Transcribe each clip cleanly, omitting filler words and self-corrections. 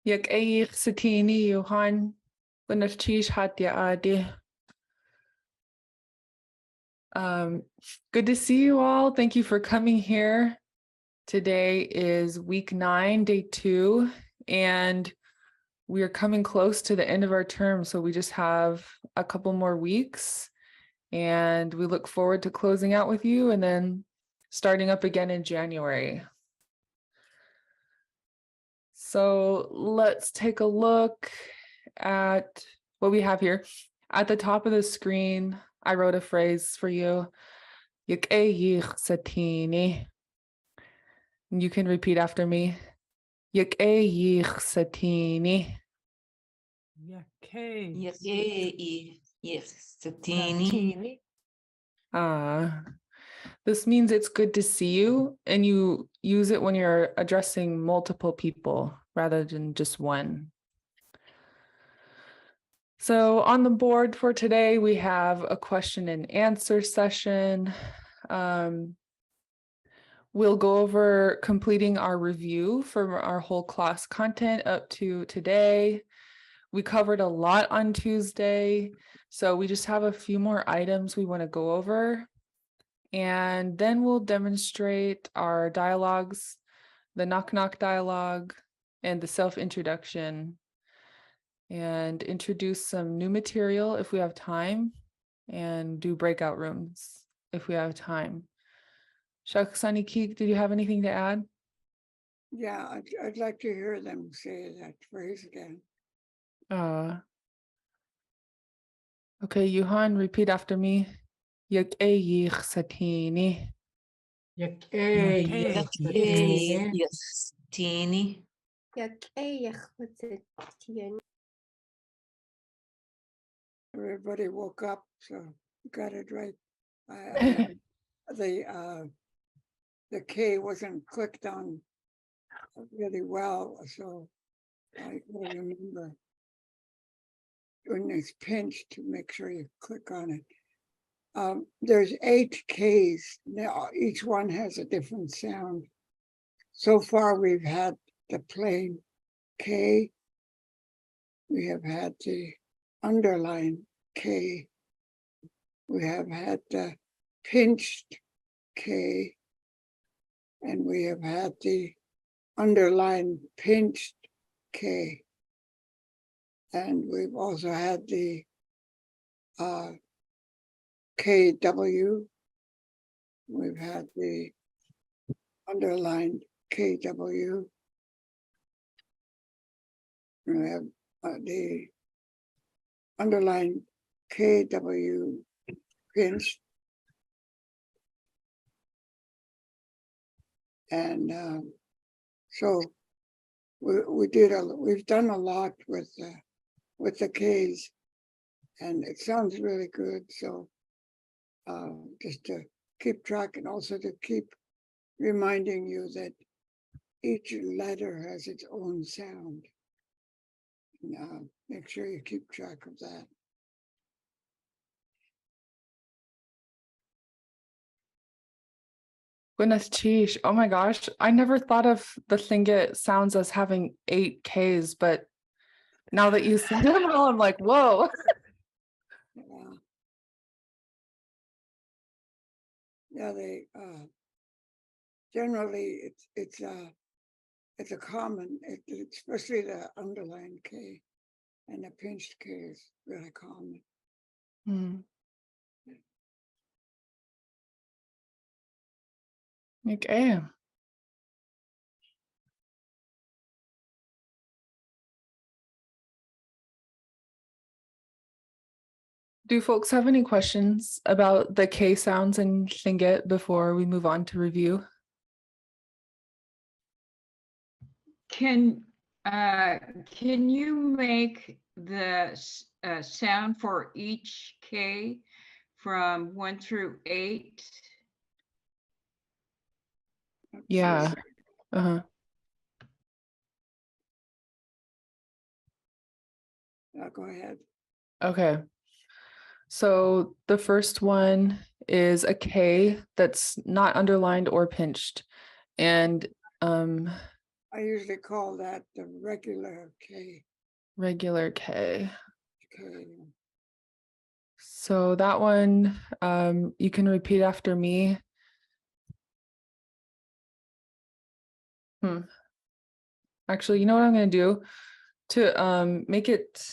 Jak eich satini Johan Bunarchish Hatya Adi. Good to see you all. Thank you for coming here. Today is week 9, day 2, and we are coming close to the end of our term. So we just have a couple more weeks, and we look forward to closing out with you and then starting up again in January. So let's take a look at what we have here. At the top of the screen, I wrote a phrase for you. You can repeat after me. Satini. This means it's good to see you, and you use it when you're addressing multiple people rather than just one. So on the board for today, we have a question and answer session. We'll go over completing our review for our whole class content up to today. We covered a lot on Tuesday, so we just have a few more items we want to go over. And then we'll demonstrate our dialogues, the knock-knock dialogue, and the self-introduction, and introduce some new material if we have time, and do breakout rooms if we have time. Shaksani Keek, did you have anything to add? Yeah, I'd like to hear them say that phrase again. Okay, Johan, repeat after me. Satini. Everybody woke up, so you got it right. The K wasn't clicked on really well, so I gotta remember when it's pinched to make sure you click on it. There's 8 Ks now. Each one has a different sound. So far, we've had the plain K. We have had the underline K. We have had the pinched K. And we have had the underline pinched K. And we've also had the KW. We've had the underlined KW. We have the underlined KW pinched. And so we've done a lot with the Ks, and it sounds really good. So just to keep track, and also to keep reminding you that each letter has its own sound. And, make sure you keep track of that. Goodness cheesh. Oh my gosh. I never thought of the Lingit sounds as having 8 Ks, but now that you said them all, I'm like, whoa. Yeah, they generally it's a common, especially the underlined K, and the pinched K is really common. Okay. Do folks have any questions about the K sounds in Lingit before we move on to review? Can you make the sound for each K from 1 through 8? Yeah. Yeah, go ahead. Okay. So the first one is a K that's not underlined or pinched. And I usually call that the regular K. Regular K. K. So that one, you can repeat after me. Actually, you know what I'm going to do to make it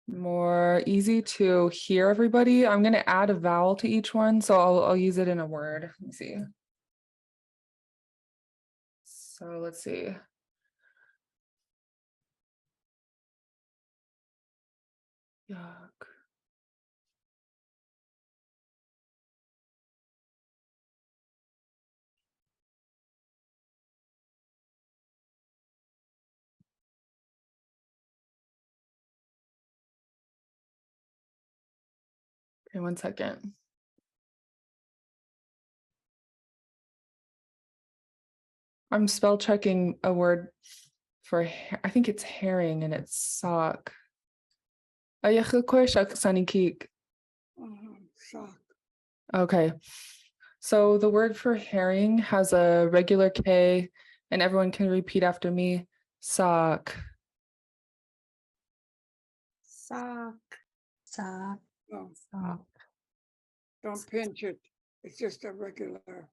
more easy to hear everybody. I'm going to add a vowel to each one, so I'll use it in a word. Let me see. So let's see. Yuck. Okay, 1 second. I'm spell checking a word for, I think it's herring and it's sock. Sock. Okay. So the word for herring has a regular K, and everyone can repeat after me. Sock. Sock. Sock. No, Sock. don't pinch it. It's just a regular,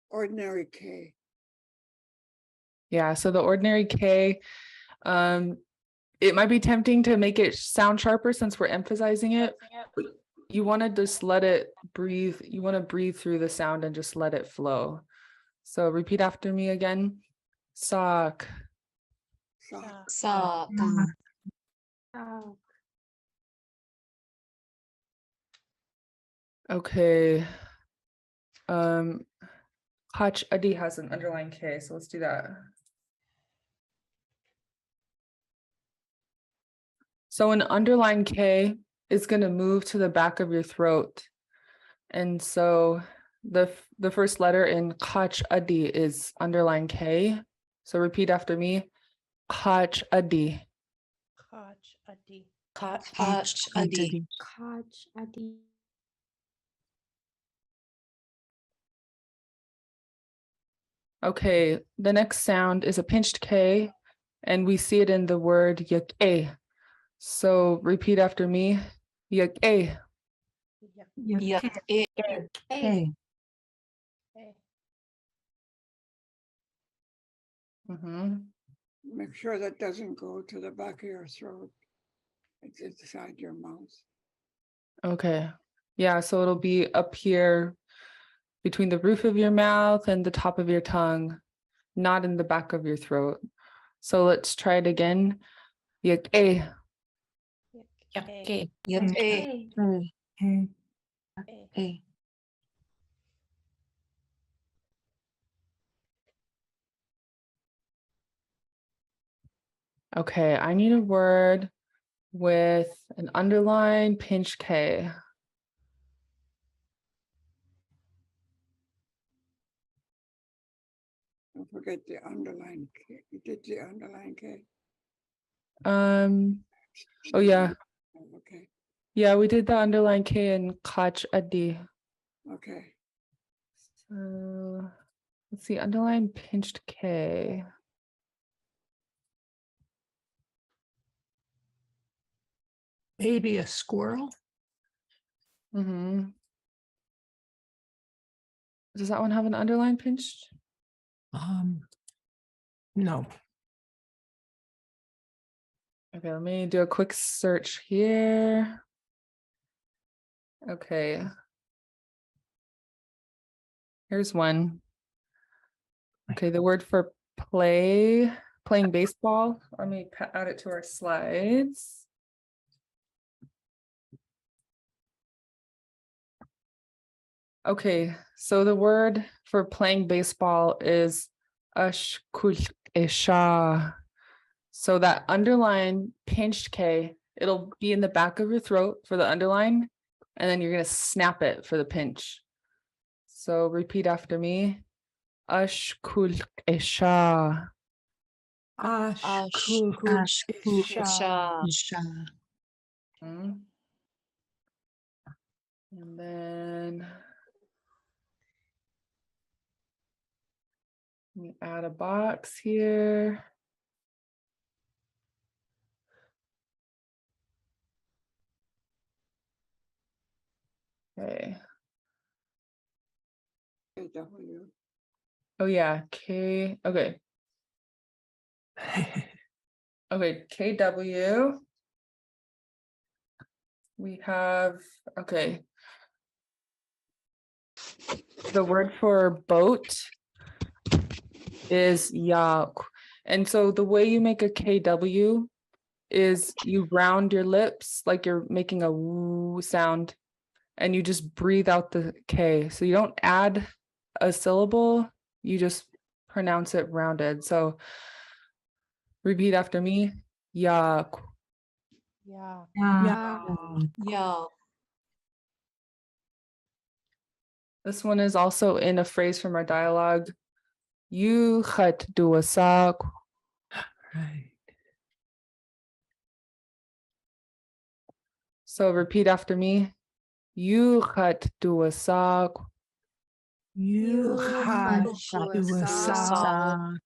ordinary K. Yeah, so the ordinary K, it might be tempting to make it sound sharper since we're emphasizing it. But you want to just let it breathe. You want to breathe through the sound and just let it flow. So repeat after me again. Sock. Sock. Sock. Okay. Hach Adi has an underlying K, so let's do that. So an underlying K is going to move to the back of your throat. And so the first letter in Hach Adi is underlying K. So repeat after me. Hach Adi. Koch Adi. Koch Adi. Koch Adi. Okay, the next sound is a pinched K, and we see it in the word yake. So repeat after me. Yake. Hey. Make sure that doesn't go to the back of your throat. It's inside your mouth. Okay. Yeah, so it'll be up here between the roof of your mouth and the top of your tongue, not in the back of your throat. So let's try it again. Yake. Yake. Okay, I need a word with an underline pinch K. Don't forget the underline K. You did the underline K? Oh yeah. Okay, Yeah, we did the underline K in Kach Adi. okay. So let's see, underline pinched K. Maybe a squirrel. Does that one have an underline pinched? No. Okay, let me do a quick search here. Okay. Here's one. Okay, the word for playing baseball. Let me add it to our slides. Okay, so the word for playing baseball is ashkulesha. So that underline pinched K, it'll be in the back of your throat for the underline, and then you're gonna snap it for the pinch. So repeat after me. Ashkulesha. And then Let me add a box here. Okay. KW. Oh yeah, K. Okay. Okay, KW. We have, okay. The word for boat is yak. And so the way you make a KW is you round your lips like you're making a woo sound and you just breathe out the K. So you don't add a syllable, you just pronounce it rounded. So repeat after me. Yak. Yeah. Yeah. This one is also in a phrase from our dialogue. You khat duasak. Right. So repeat after me. You khat duasak. You had had to a sock.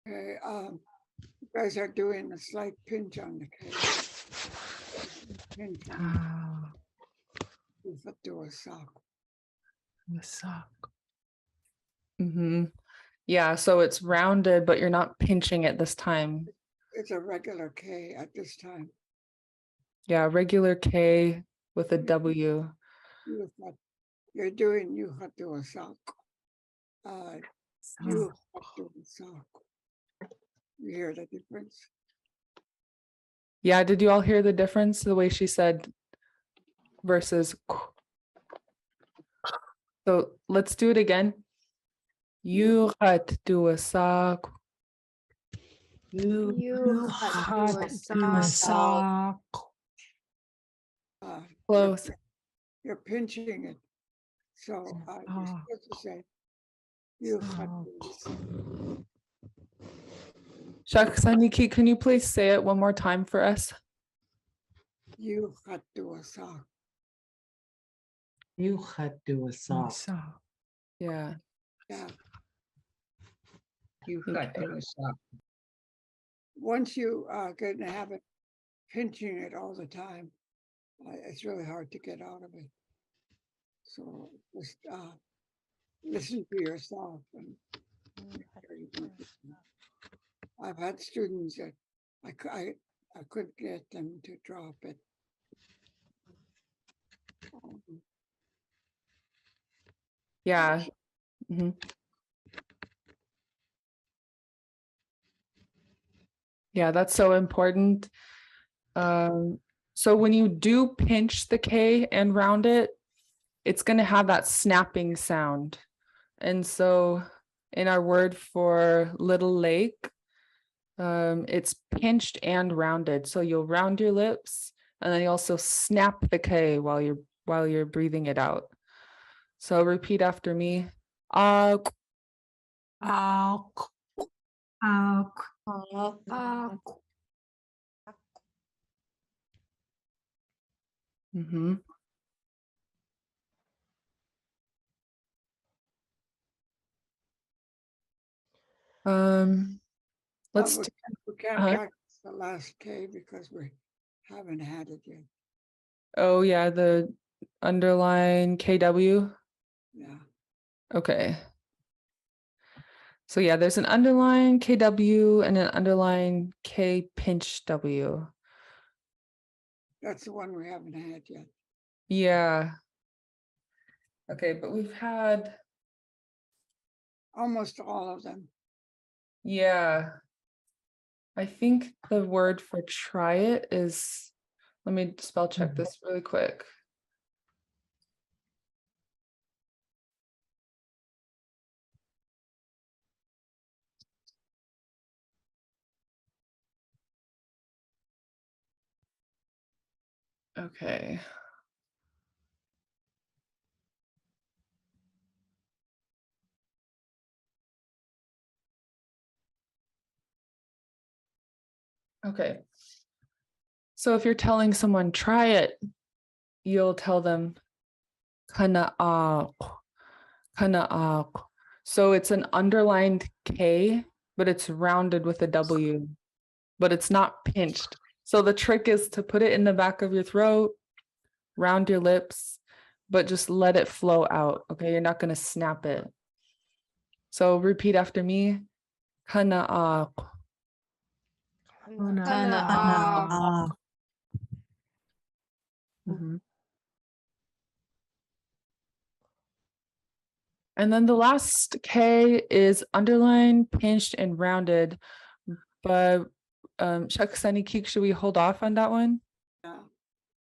Okay, you guys are doing a slight pinch on the K. Pinch on it. If do a sock. A sock. Yeah, so it's rounded, but you're not pinching it this time. It's a regular K at this time. Yeah, regular K with a W. You're doing you have to a sock. You have to a sock. You hear the difference? Yeah, did you all hear the difference? The way she said versus. So let's do it again. You had to a sock. You had to a sock. Close. You're pinching it. So you're supposed to say you have to a sock. Shaksaniki, can you please say it one more time for us? You had to a sock. You had to a sock. Yeah. Yeah. You got to a sock. Once you get in the habit pinching it all the time, it's really hard to get out of it. So just listen to yourself. And I've had students that I couldn't get them to drop it. Yeah. Mhm. Yeah, that's so important. So when you do pinch the K and round it, it's going to have that snapping sound. And so in our word for little lake, it's pinched and rounded. So you'll round your lips and then you also snap the K while you're breathing it out. So repeat after me. Awk. Mhm. Let's We can't practice the last K because we haven't had it yet. Oh yeah, the underline KW. Yeah. Okay. So yeah, there's an underline KW and an underline K pinch W. That's the one we haven't had yet. Yeah. Okay, but we've had, Almost all of them. yeah. I think the word for try it is, let me spell check this really quick. Okay. Okay. So if you're telling someone try it, you'll tell them kana. So it's an underlined K, but it's rounded with a W, but it's not pinched. So the trick is to put it in the back of your throat, round your lips, but just let it flow out. Okay, you're not going to snap it. So repeat after me. Kana'aq. Kana'aq. Mhm. And then the last K is underlined, pinched, and rounded. But Shaksani Keek, should we hold off on that one? Yeah,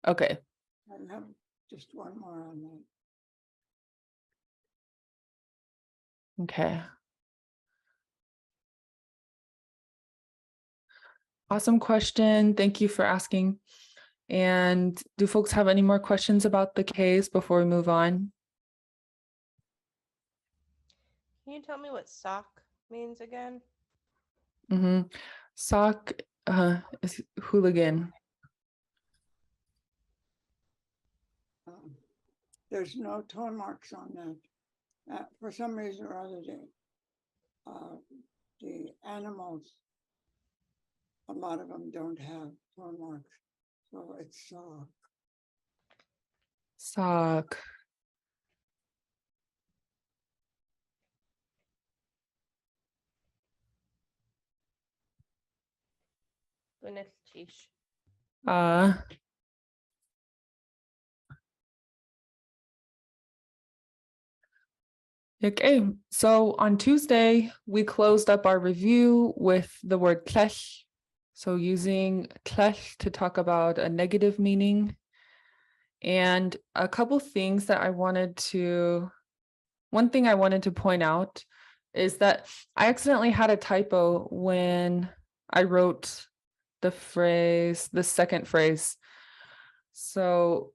Okay. I have just one more on that. Okay. Awesome question. Thank you for asking. And do folks have any more questions about the Ks before we move on? Can you tell me what sock means again? Sock is hooligan. There's no tone marks on that. For some reason or other, the animals, a lot of them don't have tone marks. So it's Sock. Guneschish. Uh, okay, so on Tuesday, we closed up our review with the word klech. So using klech to talk about a negative meaning. And a couple things that one thing I wanted to point out is that I accidentally had a typo when I wrote the second phrase. So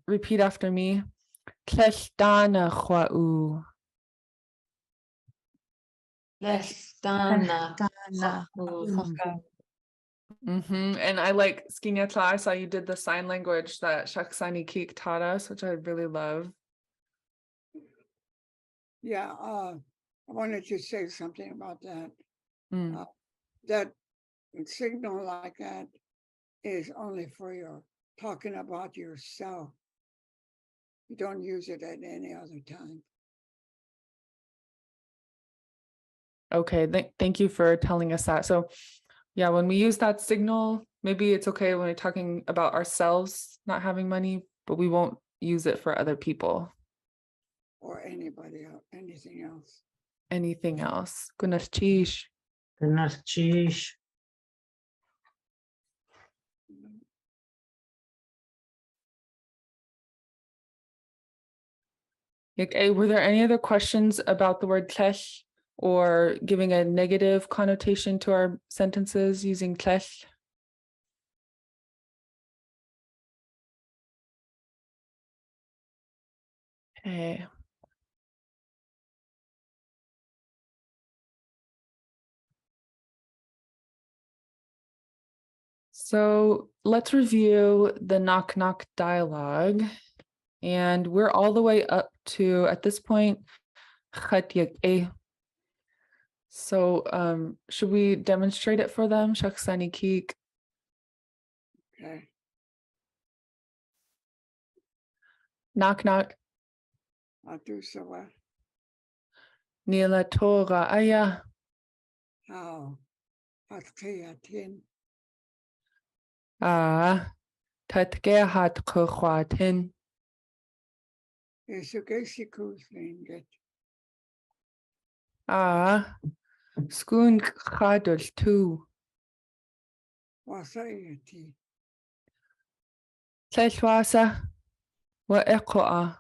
repeat after me. Tlelltana chwa'u. And I like Skinya Tla, I saw you did the sign language that Shaksani Keek taught us, which I really love. yeah. I wanted to say something about that. Mm. That signal like that is only for your talking about yourself. You don't use it at any other time. Okay, thank you for telling us that. So yeah, when we use that signal, maybe it's okay when we're talking about ourselves not having money, but we won't use it for other people. Or anybody else, anything else. Anything else? Goodness, cheesh. Okay, were there any other questions about the word tlech or giving a negative connotation to our sentences using tlech? Okay. So let's review the knock knock dialogue. And we're all the way up to, at this point, khatyak. So should we demonstrate it for them? Shaksani Keek. Okay. Knock knock. Atu sawa. Nila Torah aya. How? Atkayatin. Tatgehat khwatin. Esukesikus Lingit. Skun khadul tu. Wasayati. Tleshwasa wa eqoa.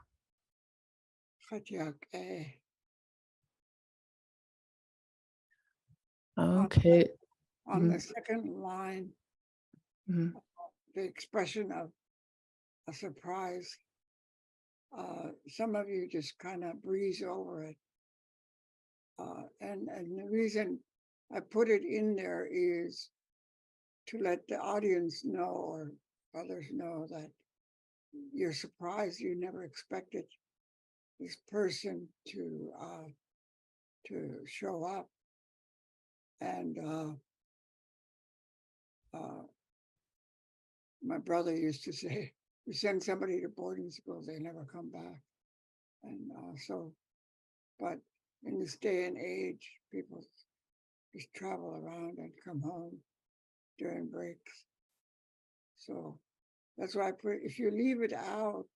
Khatyak eh. Okay. On the second line, Mhm. the expression of a surprise, some of you just kind of breeze over it. And the reason I put it in there is to let the audience know or others know that you're surprised, you never expected this person to to show up. And my brother used to say, you send somebody to boarding school, they never come back. And but in this day and age, people just travel around and come home during breaks. So that's why I put, if you leave it out,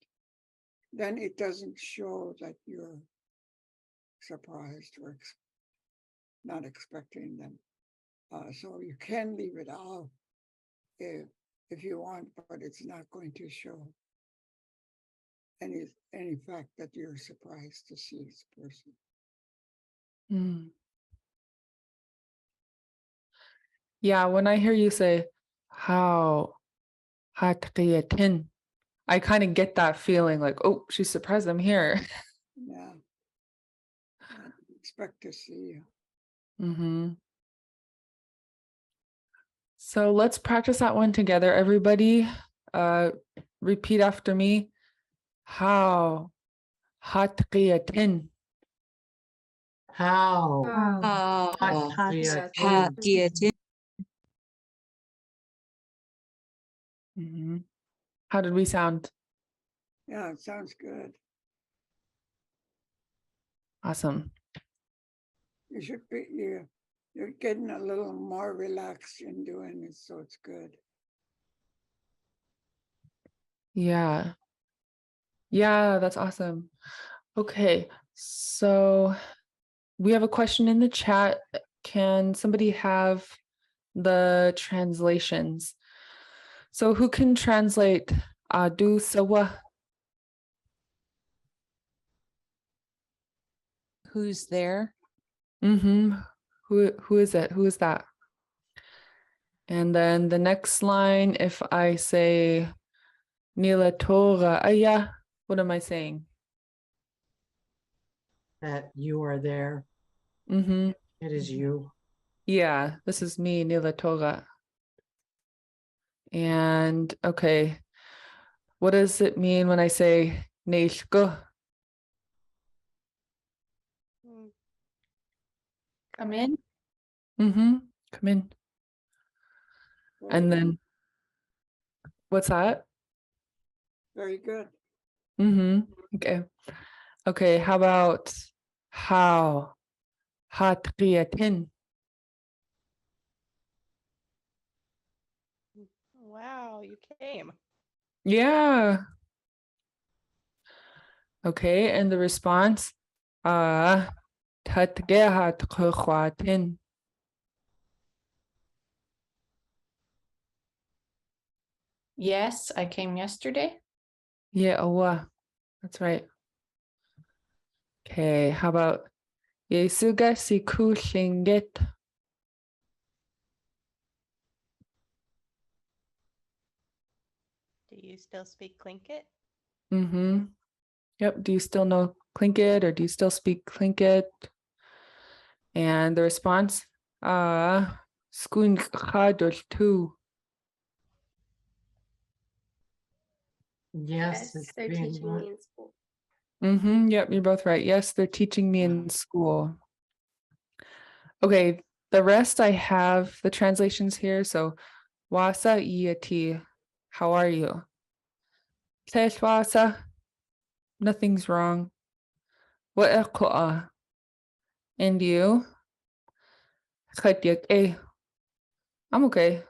then it doesn't show that you're surprised or not expecting them. So you can leave it out if you want, but it's not going to show any fact that you're surprised to see this person. Mm. Yeah, when I hear you say how hatqiyatin, I kind of get that feeling like, oh, she's surprised I'm here. Yeah. I didn't expect to see you. Mm-hmm. So let's practice that one together, everybody. Repeat after me. How hatqiyatin. How? Hatqiyatin. Mm-hmm. How did we sound? Yeah, it sounds good. Awesome. You should be, you're getting a little more relaxed in doing it, so it's good. Yeah. Yeah, that's awesome. Okay, so we have a question in the chat. Can somebody have the translations? So who can translate Adu Sawa? Who's there? Mm-hmm. Who is it? Who is that? And then the next line, if I say Nila Torah Aya, what am I saying? That you are there. Mm-hmm. It is you. Yeah, this is me, Nila Torah. And okay, what does it mean when I say Neishko? Mm, Come in. Mm-hmm. Come in. And then what's that? Very good. Mm-hmm. Okay. Okay, how about how? Hatqiyatin. Wow, you came. Yeah. Okay, and the response? Tatgehatqatin. Yes, I came yesterday. Yeah, that's right. Okay, how about Yesuga siku Lingit? Do you still speak Tlingit? Mm-hmm. Yep. Do you still know Tlingit or do you still speak Tlingit? And the response? Skun khadul too. Yes, it's they're being teaching run- me in school. Mm-hmm. Yep, you're both right. Yes, they're teaching me in school. Okay, the rest I have the translations here. So Wasa iati, how are you? Says Wasa, nothing's wrong. What and you? Khadyak, I'm okay.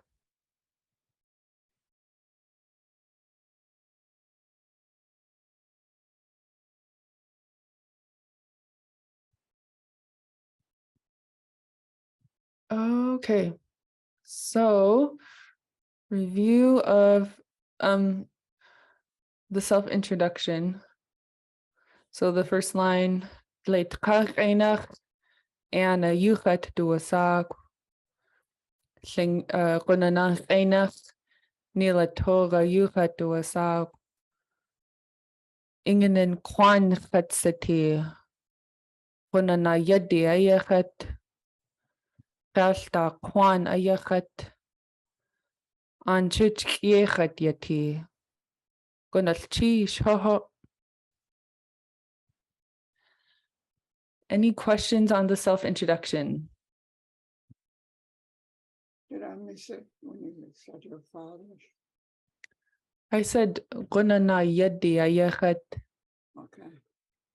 Okay, so review of the self-introduction. So the first line, Leitkach einach, Anna yuchat duasak, Gunanach einach, Nila Torah yuchat duasak, Ingenen Kwan chatsati, Gunana yadi ayachat, Galta Kwan ayachat, Anchich yechat yati, Gunalchi shoho. Any questions on the self-introduction? Did I miss it when you said your father's? I said, "Qulna na yaddi ayakhat." Okay.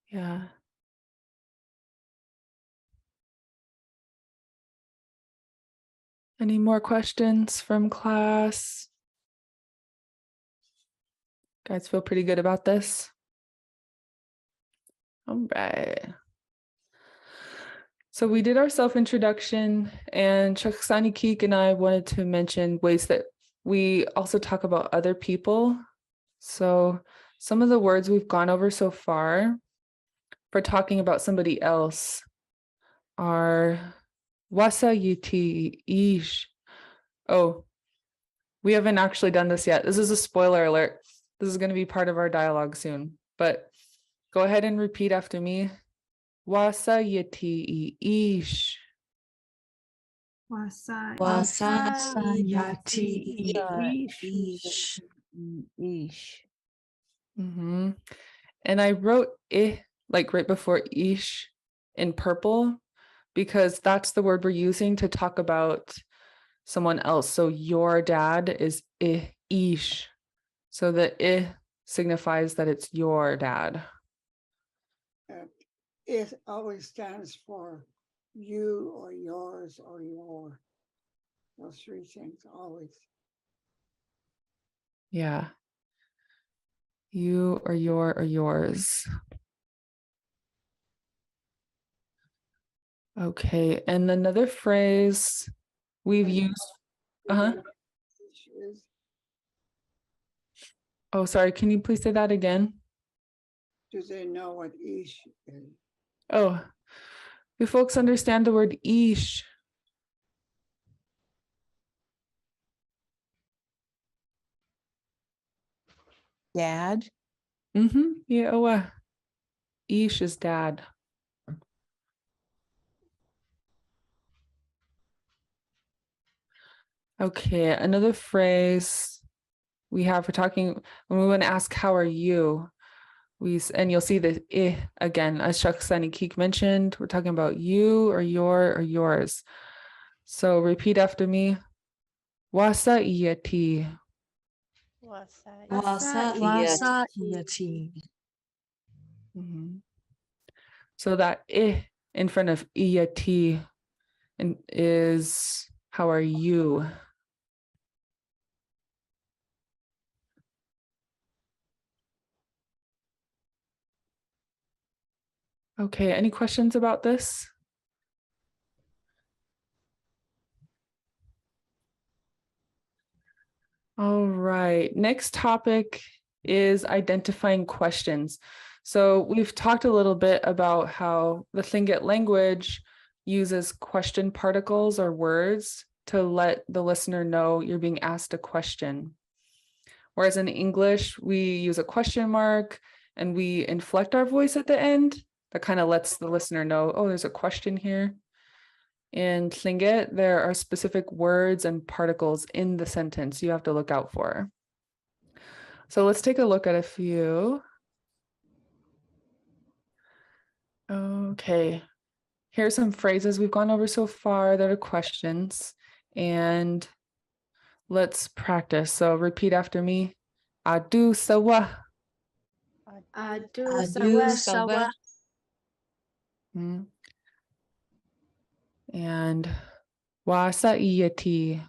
Yeah. Any more questions from class? Guys feel pretty good about this? All right. So we did our self-introduction, and Shakhsani Keek and I wanted to mention ways that we also talk about other people. So some of the words we've gone over so far for talking about somebody else are wasa yiti ish. Oh, we haven't actually done this yet. This is a spoiler alert. This is going to be part of our dialogue soon, but go ahead and repeat after me. Wasa yiti ish. Mm-hmm. And I wrote like right before ish in purple because that's the word we're using to talk about someone else. So your dad is ish. So the signifies that it's your dad. It always stands for you or yours or your. Those three things always. Yeah. You or your or yours. Okay. And another phrase we've used. Uh-huh. Is Oh, sorry. Can you please say that again? do they know what ish is? Oh, do folks understand the word ish? Dad? Mm-hmm. Yeah. Ish is dad. Okay, another phrase we have for talking when we want to ask how are you, and you'll see the again, as Shakhsani Keek mentioned, we're talking about you or your or yours. So repeat after me. Wasa iyati. Wasa. Mhm. So that in front of iyati is how are you? Okay, any questions about this? All right, next topic is identifying questions. So we've talked a little bit about how the Tlingit language uses question particles or words to let the listener know you're being asked a question. Whereas in English, we use a question mark and we inflect our voice at the end. That kind of lets the listener know, oh, there's a question here. In Tlingit, there are specific words and particles in the sentence you have to look out for. So let's take a look at a few. Okay, here's some phrases we've gone over so far that are questions, and let's practice. So repeat after me. Adu sawa. Sawa. And wasa iyati.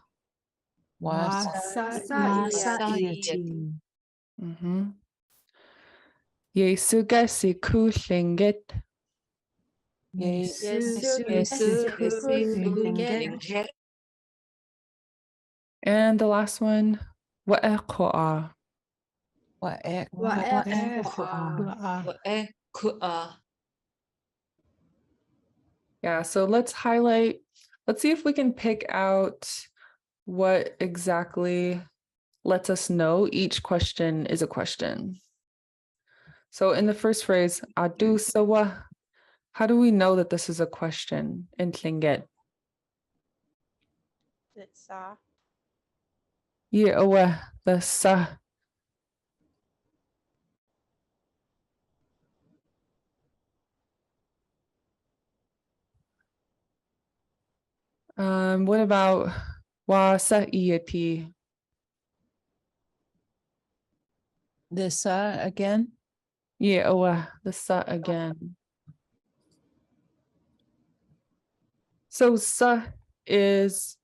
Yesuga siku Lingit. And the last one, wa'eqo'a. Yeah, so let's see if we can pick out what exactly lets us know each question is a question. So in the first phrase, adu sawa, how do we know that this is a question in Tlingit? It's sa. Yeah, the sa. What about wasa iyati? This again. Yeah, the sa again. So sa is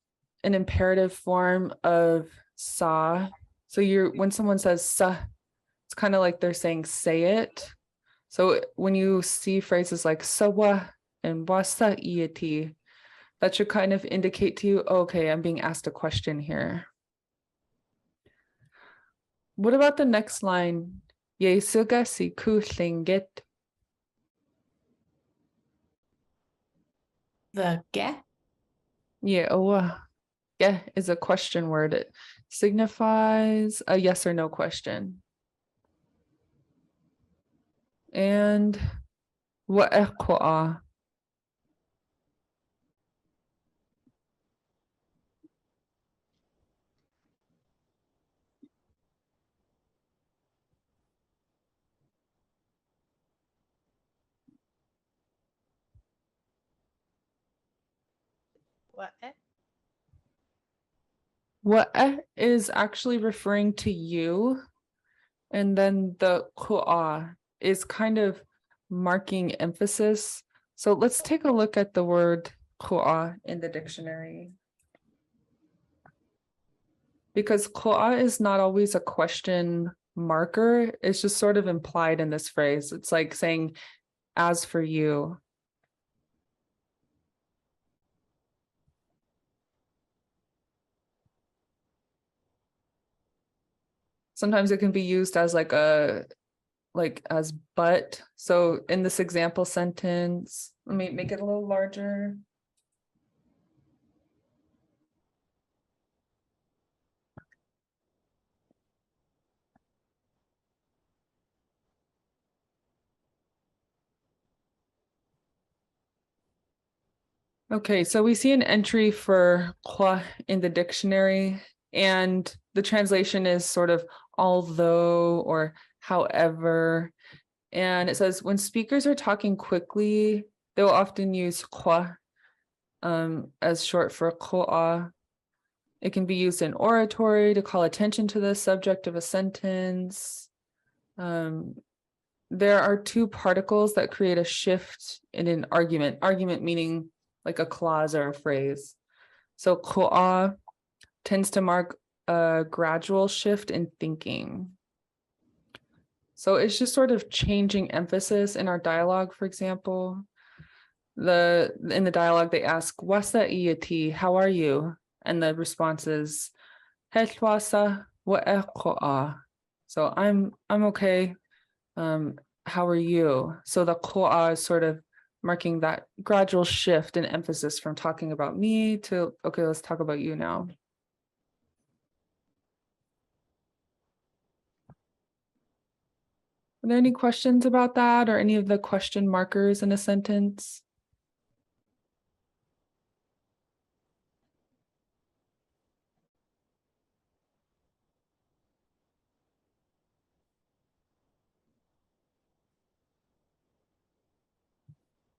an imperative form of sa. So when someone says sa, it's kind of like they're saying say it. So when you see phrases like sawa and wasa iyati, that should kind of indicate to you, okay, I'm being asked a question here. What about the next line? Yesuga siku lingit. The ge? Yeah, yeah is a question word. It signifies a yes or no question. And wa'eqa'a. What? What is actually referring to you, and then the ku'a is kind of marking emphasis. So let's take a look at the word ku'a in the dictionary. Because ku'a is not always a question marker, it's just sort of implied in this phrase. It's like saying, as for you. Sometimes it can be used as like as but. So in this example sentence, let me make it a little larger. Okay, so we see an entry for kwa in the dictionary, and the translation is sort of although or however. And it says when speakers are talking quickly, they'll often use kwa as short for ko'a. It can be used in oratory to call attention to the subject of a sentence. There are two particles that create a shift in an argument. Argument meaning like a clause or a phrase. So ko'a tends to mark a gradual shift in thinking. So it's just sort of changing emphasis in our dialogue, for example. In the dialogue, they ask, Wasa iyati, how are you? And the response is, Hetwasa wa'eqo'a. So I'm okay. How are you? So the ko'a is sort of marking that gradual shift in emphasis from talking about me to, okay, let's talk about you now. Are there any questions about that or any of the question markers in a sentence?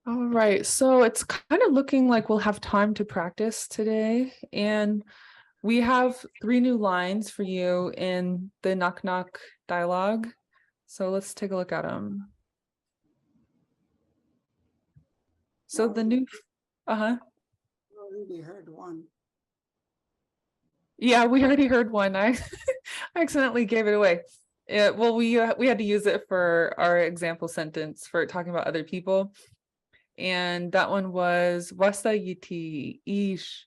All right, so it's kind of looking like we'll have time to practice today. And we have 3 new lines for you in the knock knock dialogue. So let's take a look at them. So the new, Already heard one. yeah, we already heard one. I accidentally gave it away. Well, we had to use it for our example sentence for talking about other people. And that one was Wasa yiti ish.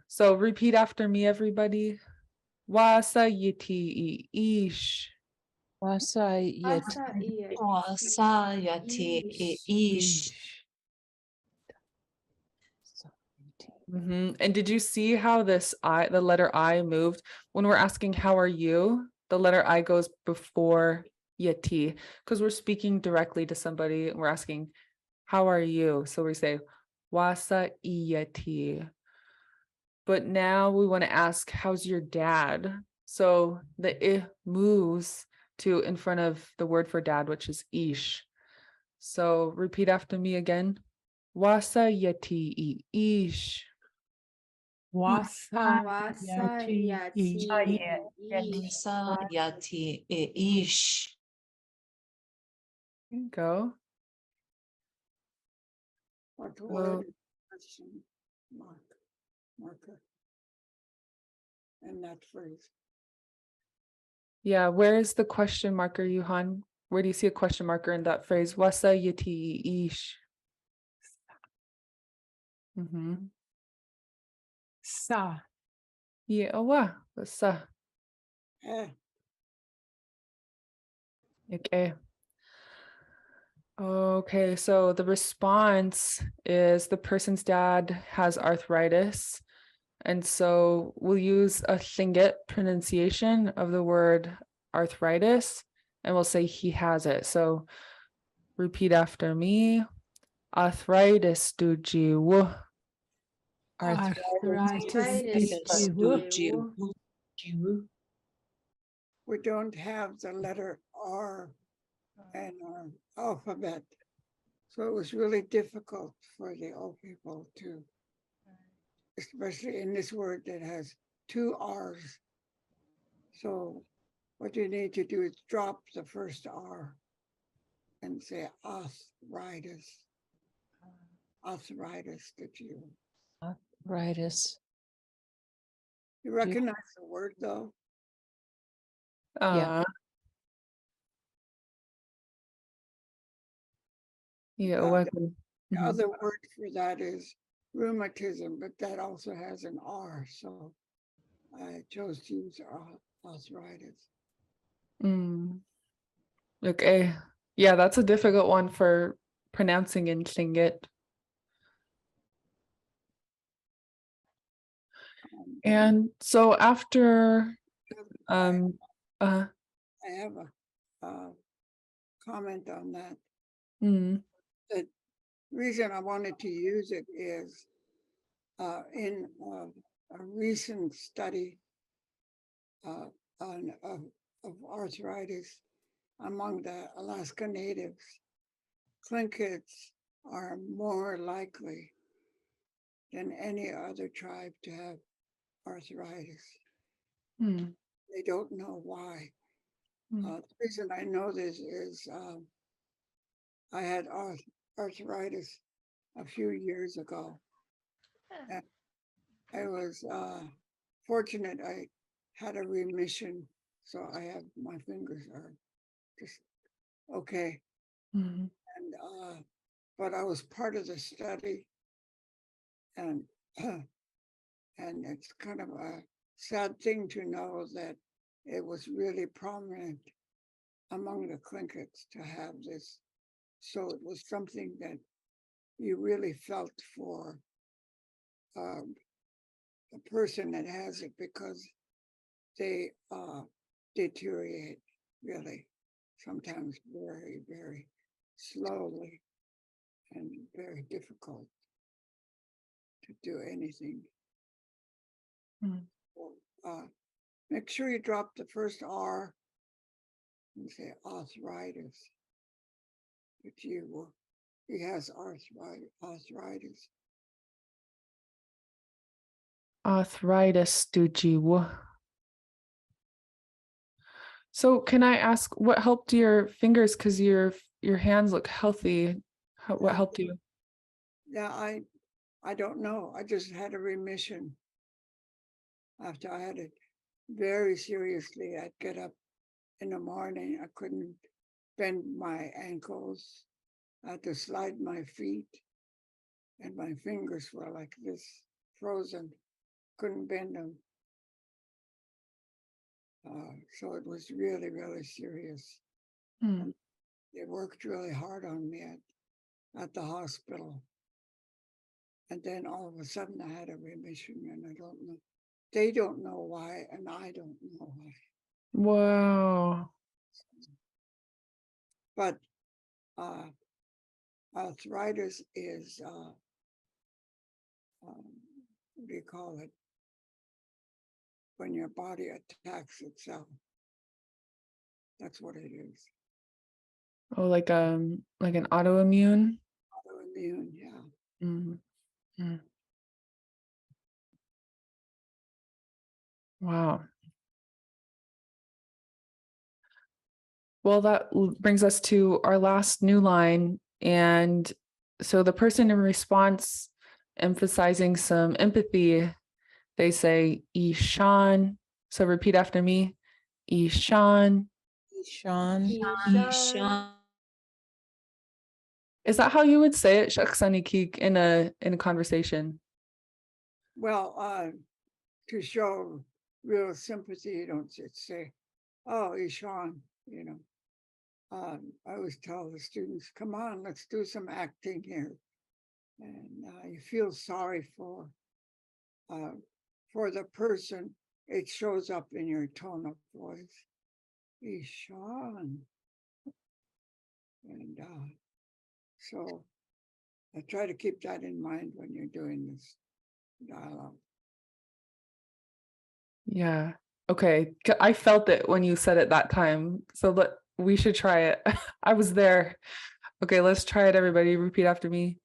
So repeat after me, everybody. Wasa yiti ish. Wasayati. Wasayati ish. And did you see how this the letter I moved? When we're asking how are you, the letter I goes before yati because we're speaking directly to somebody and we're asking how are you? So we say wasa iyati. But now we want to ask how's your dad? So the I moves to in front of the word for dad, which is ish. So repeat after me again. Wasa yati ish. ish. There you go. What Oh. word is question marker in that phrase? Yeah, where is the question marker, Yuhan? Where do you see a question marker in that phrase? Wasa yati ish. Mm-hmm. Sa. Yeah, wasa. Eh, Okay. Okay, so the response is the person's dad has arthritis. And so we'll use a Lingit pronunciation of the word arthritis, and we'll say he has it. So repeat after me. Arthritis dujiu. we don't have the letter R in our alphabet. So it was really difficult for the old people to, especially in this word that has two R's. So what you need to do is drop the first R and say arthritis. Arthritis, did you? Arthritis. You recognize the word though? Yeah. Yeah, The welcome. the other word for that is rheumatism, but that also has an R. So I chose to use arthritis. Mm. Okay. Yeah, that's a difficult one for pronouncing in Tlingit. And so after uh I have a comment on that. mm, The reason I wanted to use it is in a recent study of arthritis among the Alaska Natives, Tlinkits are more likely than any other tribe to have arthritis. mm, They don't know why. mm. The reason I know this is I had arthritis a few years ago. And I was fortunate I had a remission, so I have my fingers are just okay. Mhm. And but I was part of the study, and and it's kind of a sad thing to know that it was really prominent among the Tlinkits to have this. So it was something that you really felt for the person that has it, because they deteriorate really, sometimes very, very slowly and very difficult to do anything. Mm. So, make sure you drop the first R and say arthritis. But he has arthritis. Arthritis dujiu. So can I ask what helped your fingers? Because your hands look healthy. What Yeah. helped you? Yeah, I don't know. I just had a remission after I had it very seriously. I'd get up in the morning. I couldn't bend my ankles. I had to slide my feet, and my fingers were like this, frozen. Couldn't bend them. So it was really, really serious. Mm. And they worked really hard on me at the hospital. And then all of a sudden I had a remission, and I don't know. They don't know why, and I don't know why. Wow. But arthritis is, what do you call it? When your body attacks itself. That's what it is. Oh, like an autoimmune. Autoimmune, yeah. Mm. Mm. Wow. Well, that brings us to our last new line. And so the person in response, emphasizing some empathy, they say, Ishan. So repeat after me. Ishan. Ishan. Ishan. Is that how you would say it, Shaksani Keek, in a conversation? Well, to show real sympathy, you don't just say, oh, Ishan, you know. I always tell the students, come on, let's do some acting here. And you feel sorry for the person. It shows up in your tone of voice. Ishan. And so I try to keep that in mind when you're doing this dialogue. Yeah. Okay. I felt it when you said it that time. So we should try it. I was there. Okay, let's try it, everybody. Repeat after me.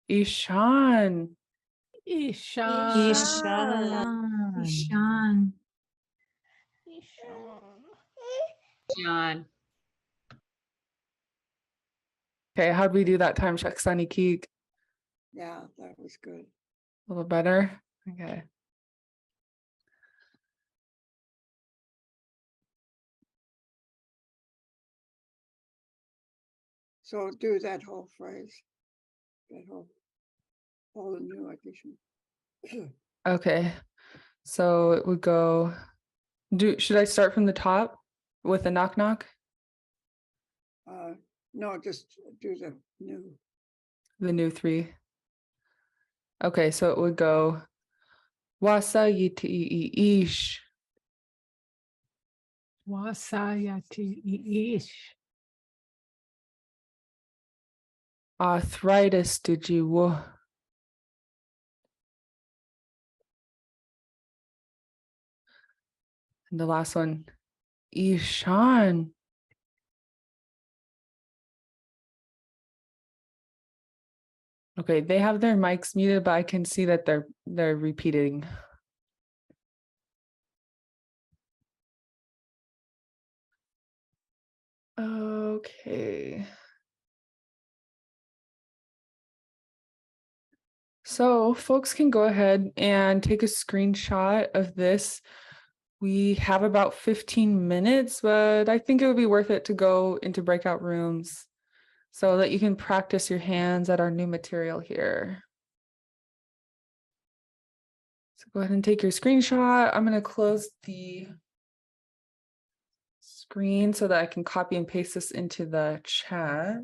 Ishan. Ishan. Ishan. Ishan. John. Okay, how'd we do that time, Shaksani Keek? Yeah, that was good. A little better? Okay. So do that whole phrase, that whole new addition. Okay. So it would go, should I start from the top with a knock knock? No, just do the new. The new 3. Okay, so it would go Wasa yiti ish. Wasayati ish. Arthritis did you? And the last one, Ishan. Okay, they have their mics muted, but I can see that they're repeating. Okay. So folks can go ahead and take a screenshot of this. We have about 15 minutes, but I think it would be worth it to go into breakout rooms so that you can practice your hands at our new material here. So go ahead and take your screenshot. I'm going to close the screen so that I can copy and paste this into the chat.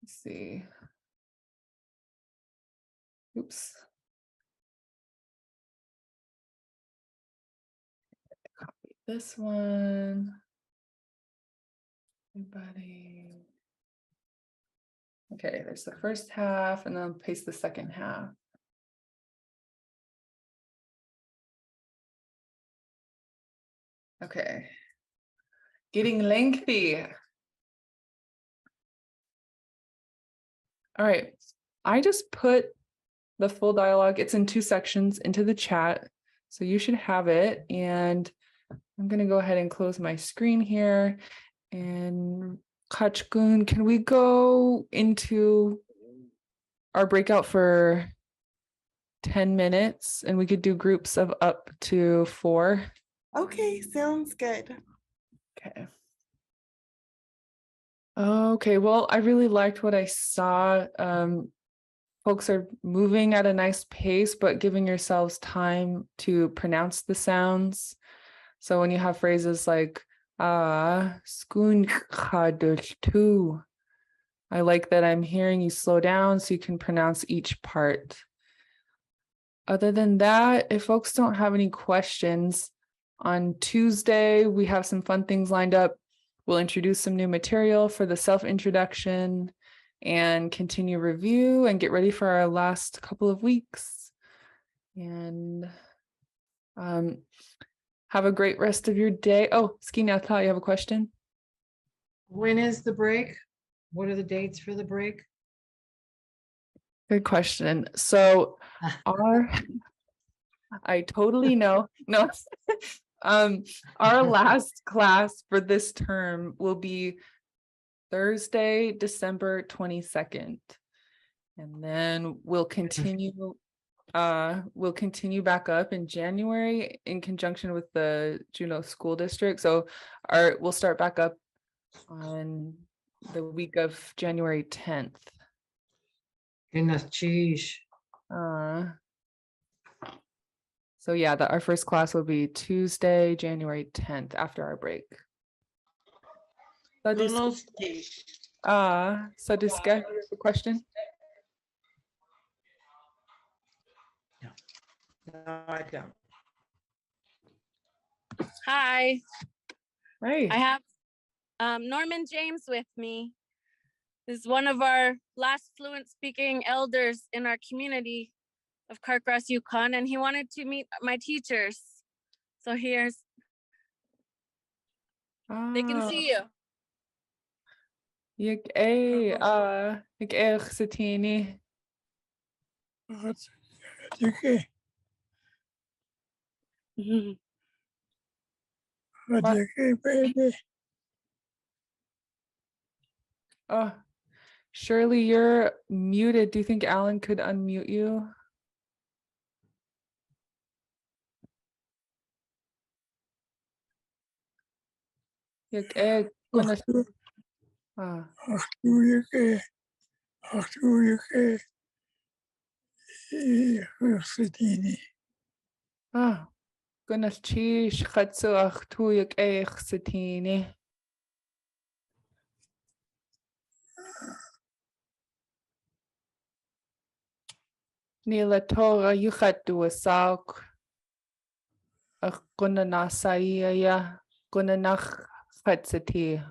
Let's see. Oops. Copy this one. Everybody. Okay, there's the first half and then paste the second half. Okay. Getting lengthy. All right. I just put the full dialogue, it's in 2 sections, into the chat. So you should have it. And I'm going to go ahead and close my screen here. And Kachkun, can we go into our breakout for 10 minutes? And we could do groups of up to 4. Okay, sounds good. Okay. Okay, well, I really liked what I saw. Folks are moving at a nice pace, but giving yourselves time to pronounce the sounds. So when you have phrases like too, I like that I'm hearing you slow down so you can pronounce each part. Other than that, if folks don't have any questions, on Tuesday, we have some fun things lined up. We'll introduce some new material for the self-introduction and continue review and get ready for our last couple of weeks. And have a great rest of your day. Oh, Skinatha, you have a question? When is the break? What are the dates for the break? Good question. So our, I totally know, no. Our last class for this term will be Thursday, December 22nd. And then we'll continue back up in January in conjunction with the Juneau School District. So we'll start back up on the week of January 10th. Goodness, sheesh. So yeah, our first class will be Tuesday, January 10th after our break. So Sadiska, you have a question? No, I don't. Hi, Right. I have Norman James with me. This is one of our last fluent speaking elders in our community of Cartgrass, Yukon, and he wanted to meet my teachers. So they can see you. Ik erg Satini. Oh, Shirley, you're muted. Do you think Alan could unmute you? Ik erg goodness, cheese, Hatsuach, Tuyuk erg Satini. Nila Torah, you had to a sauk. A gunana saia, gunanach Hatsati.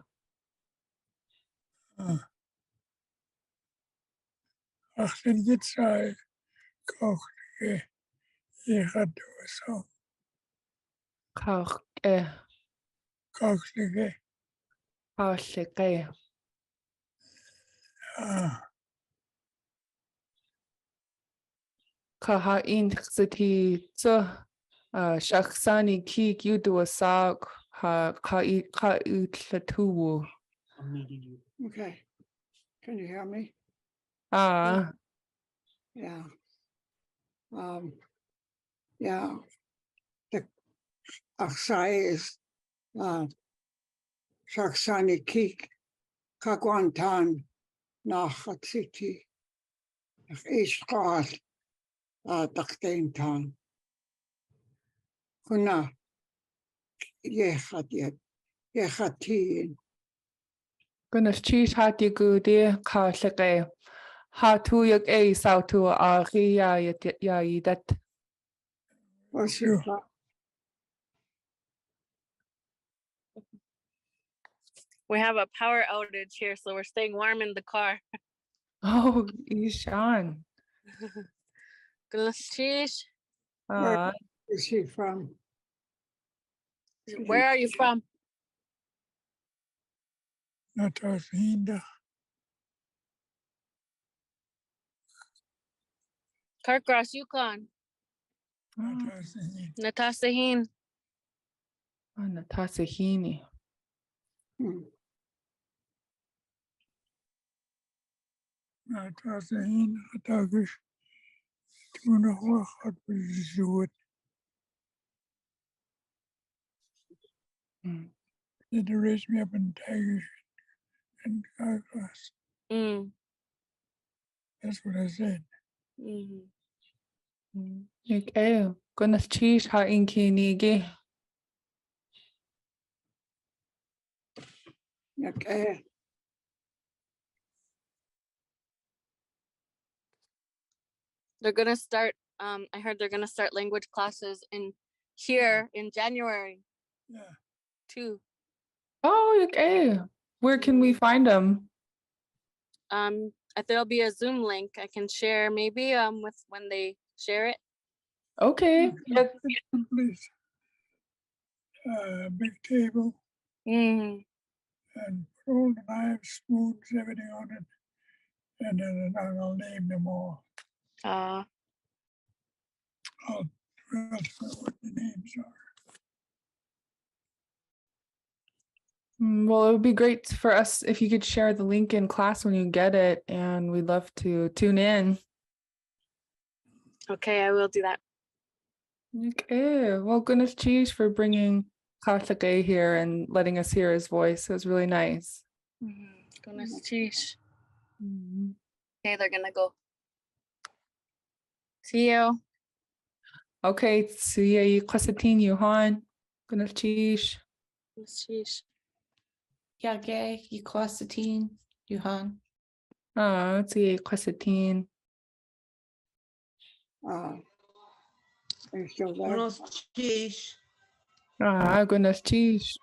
Kach Kashike. Kaha in Sati, so Shaksani Kik, you do a sauk, ka utlatu. Okay. Can you hear me? Ah, Yeah. Yeah. The Aksai is Shaksani Kik Kagwantan Nahatsiti Ishkar Daktaintan Kuna Yehatin goodness, cheese hati goody, Kashike. Hatuyuk a sautu aria that. What's your We have a power outage here, so we're staying warm in the car. Oh, Ishan. where is she from? Where are you from? Cartgrass, Yukon. Natasahin. Natasahini. Hmm. They raised me up in Tigers and Carglass. That's what I said. Okay, goodness, cheese ha inki nigi. Okay. They're gonna start. I heard they're gonna start language classes here in January. Yeah. Too. Oh, okay. Where can we find them? There'll be a Zoom link I can share maybe with when they share it. Okay. Please. Big table and put all the knives, spoons, everything on it. and then I'll name them all. Uh, I'll transfer what the names are. Well, it would be great for us if you could share the link in class when you get it, and we'd love to tune in. okay, I will do that. Okay, well, goodness cheese for bringing Karthike here and letting us hear his voice. It was really nice. Goodness, geez. Mhm. Okay, they're gonna go. See you. Okay, see you Klasatin Yuhan. Goodness cheese. Goodness, geez. Yage, Yikwasatin, Yuhan. See you Klasatin. Are you still there? Buenos dias. Goodness cheese.